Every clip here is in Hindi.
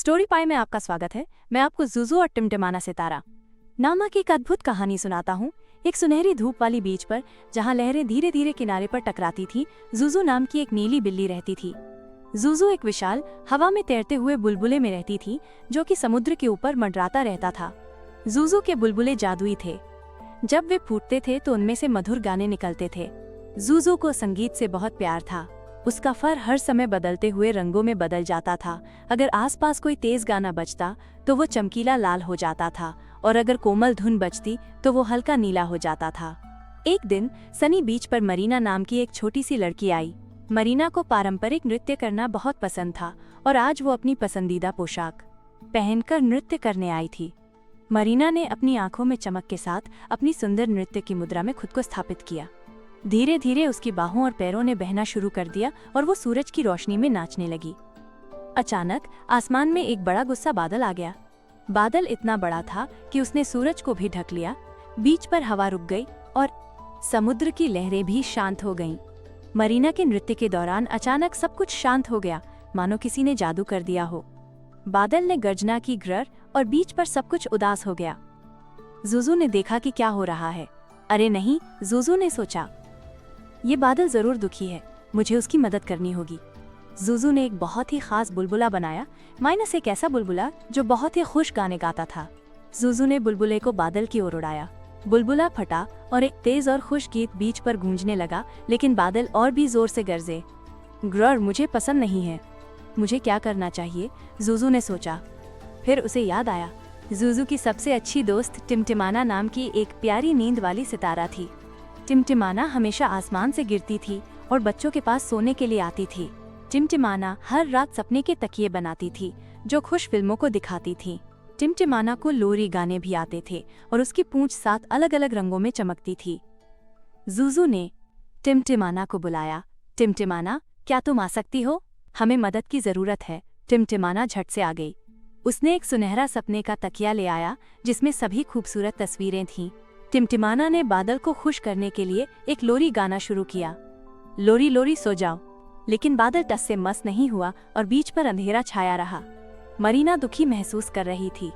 स्टोरी पाई में आपका स्वागत है। मैं आपको ज़ुज़ु और टिमटिमाना सितारा नामक एक अद्भुत कहानी सुनाता हूँ। एक सुनहरी धूप वाली बीच पर, जहाँ लहरें धीरे धीरे किनारे पर टकराती थी, ज़ुज़ु नाम की एक नीली बिल्ली रहती थी। ज़ुज़ु एक विशाल हवा में तैरते हुए बुलबुले में रहती थी, जो कि समुद्र के ऊपर मंडराता रहता था। ज़ुज़ु के बुलबुले जादुई थे। जब वे फूटते थे तो उनमें से मधुर गाने निकलते थे। ज़ुज़ु को संगीत से बहुत प्यार था। उसका फर हर समय बदलते हुए रंगों में बदल जाता था। अगर आसपास कोई तेज गाना बजता तो वो चमकीला लाल हो जाता था, और अगर कोमल धुन बजती तो वो हल्का नीला हो जाता था। एक दिन सनी बीच पर मरीना नाम की एक छोटी सी लड़की आई। मरीना को पारंपरिक नृत्य करना बहुत पसंद था, और आज वो अपनी पसंदीदा पोशाक पहनकर नृत्य करने आई थी। मरीना ने अपनी आंखों में चमक के साथ अपनी सुंदर नृत्य की मुद्रा में खुद को स्थापित किया। धीरे धीरे उसकी बाहों और पैरों ने बहना शुरू कर दिया और वो सूरज की रोशनी में नाचने लगी। अचानक आसमान में एक बड़ा गुस्सा बादल आ गया। बादल इतना बड़ा था कि उसने सूरज को भी ढक लिया। बीच पर हवा रुक गई और समुद्र की लहरें भी शांत हो गईं। मरीना के नृत्य के दौरान अचानक सब कुछ शांत हो गया, मानो किसी ने जादू कर दिया हो। बादल ने गर्जना की ग्रर और बीच पर सब कुछ उदास हो गया। ज़ुज़ु ने देखा कि क्या हो रहा है। अरे नहीं, ज़ुज़ु ने सोचा, ये बादल जरूर दुखी है, मुझे उसकी मदद करनी होगी। ज़ुज़ु ने एक बहुत ही खास बुलबुला बनाया, माइनस एक ऐसा बुलबुला जो बहुत ही खुश गाने गाता था। ज़ुज़ु ने बुलबुले को बादल की ओर उड़ाया। बुलबुला फटा और एक तेज और खुश गीत बीच पर गूंजने लगा, लेकिन बादल और भी जोर से गरजे। ग्रर मुझे पसंद नहीं है, मुझे क्या करना चाहिए? ज़ुज़ु ने सोचा। फिर उसे याद आया, ज़ुज़ु की सबसे अच्छी दोस्त टिमटिमाना नाम की एक प्यारी नींद वाली सितारा थी। टिमटिमाना हमेशा आसमान से गिरती थी और बच्चों के पास सोने के लिए आती थी। टिमटिमाना हर रात सपने के तकिए बनाती थी, जो खुश फिल्मों को दिखाती थी। टिमटिमाना को लोरी गाने भी आते थे और उसकी पूंछ 7 अलग अलग रंगों में चमकती थी। ज़ुज़ु ने टिमटिमाना को बुलाया। टिमटिमाना, क्या तुम आ सकती हो? हमें मदद की जरूरत है। टिमटिमाना झट से आ गई। उसने एक सुनहरा सपने का तकिया ले आया, जिसमें सभी खूबसूरत तस्वीरें थीं। टिमटिमाना ने बादल को खुश करने के लिए एक लोरी गाना शुरू किया। लोरी लोरी सो जाओ। लेकिन बादल टस से मस नहीं हुआ और बीच पर अंधेरा छाया रहा। मरीना दुखी महसूस कर रही थी।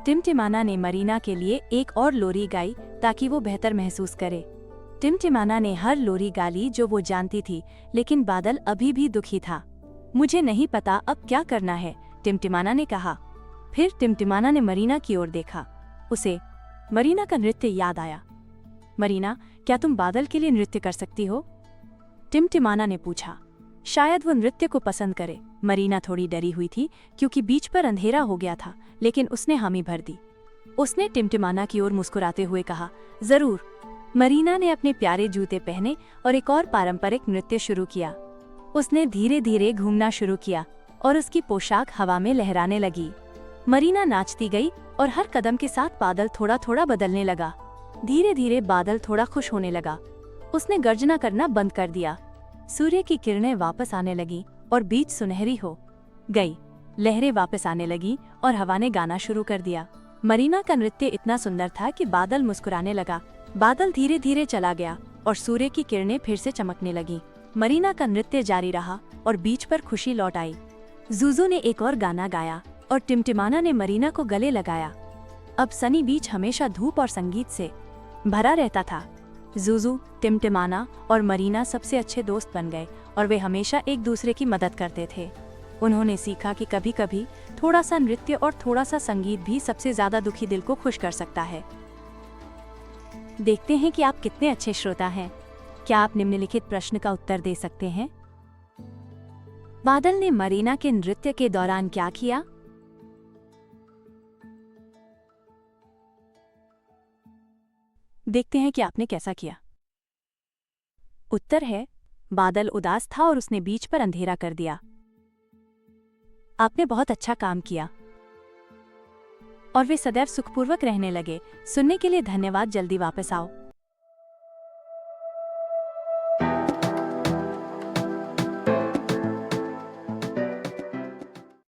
टिमटिमाना ने मरीना के लिए एक और लोरी गाई ताकि वो बेहतर महसूस करे। टिमटिमाना ने हर लोरी गा ली जो वो जानती थी, लेकिन बादल अभी भी दुखी था। मुझे नहीं पता अब क्या करना है, टिमटिमाना ने कहा। फिर टिमटिमाना ने मरीना की ओर देखा। उसे मरीना का नृत्य याद आया। मरीना, क्या तुम बादल के लिए नृत्य कर सकती हो? टिमटिमाना ने पूछा। शायद वो नृत्य को पसंद करे। मरीना थोड़ी डरी हुई थी क्योंकि बीच पर अंधेरा हो गया था, लेकिन उसने हामी भर दी। उसने टिमटिमाना की ओर मुस्कुराते हुए कहा, जरूर। मरीना ने अपने प्यारे जूते पहने और एक और पारंपरिक नृत्य शुरू किया। उसने धीरे धीरे घूमना शुरू किया और उसकी पोशाक हवा में लहराने लगी। मरीना नाचती गई और हर कदम के साथ बादल थोड़ा थोड़ा बदलने लगा। धीरे धीरे बादल थोड़ा खुश होने लगा। उसने गर्जना करना बंद कर दिया। सूर्य की किरणें वापस आने लगी और बीच सुनहरी हो गई। लहरें वापस आने लगी और हवा ने गाना शुरू कर दिया। मरीना का नृत्य इतना सुंदर था कि बादल मुस्कुराने लगा। बादल धीरे धीरे चला गया और सूर्य की किरणें फिर से चमकने लगी। मरीना का नृत्य जारी रहा और बीच पर खुशी लौट आई। ज़ुज़ु ने एक और गाना गाया और टिमटिमाना ने मरीना को गले लगाया। अब सनी बीच हमेशा धूप और संगीत से भरा रहता था। ज़ुज़ु, टिमटिमाना और मरीना सबसे अच्छे दोस्त बन गए और वे हमेशा एक दूसरे की मदद करते थे। उन्होंने सीखा कि कभी कभी थोड़ा सा नृत्य और थोड़ा सा संगीत भी सबसे ज्यादा दुखी दिल को खुश कर सकता है। देखते हैं कि आप कितने अच्छे श्रोता हैं। क्या आप निम्नलिखित प्रश्न का उत्तर दे सकते हैं? बादल ने मरीना के नृत्य के दौरान क्या किया? देखते हैं कि आपने कैसा किया। उत्तर है, बादल उदास था और उसने बीच पर अंधेरा कर दिया। आपने बहुत अच्छा काम किया और वे सदैव सुखपूर्वक रहने लगे। सुनने के लिए धन्यवाद। जल्दी वापस आओ।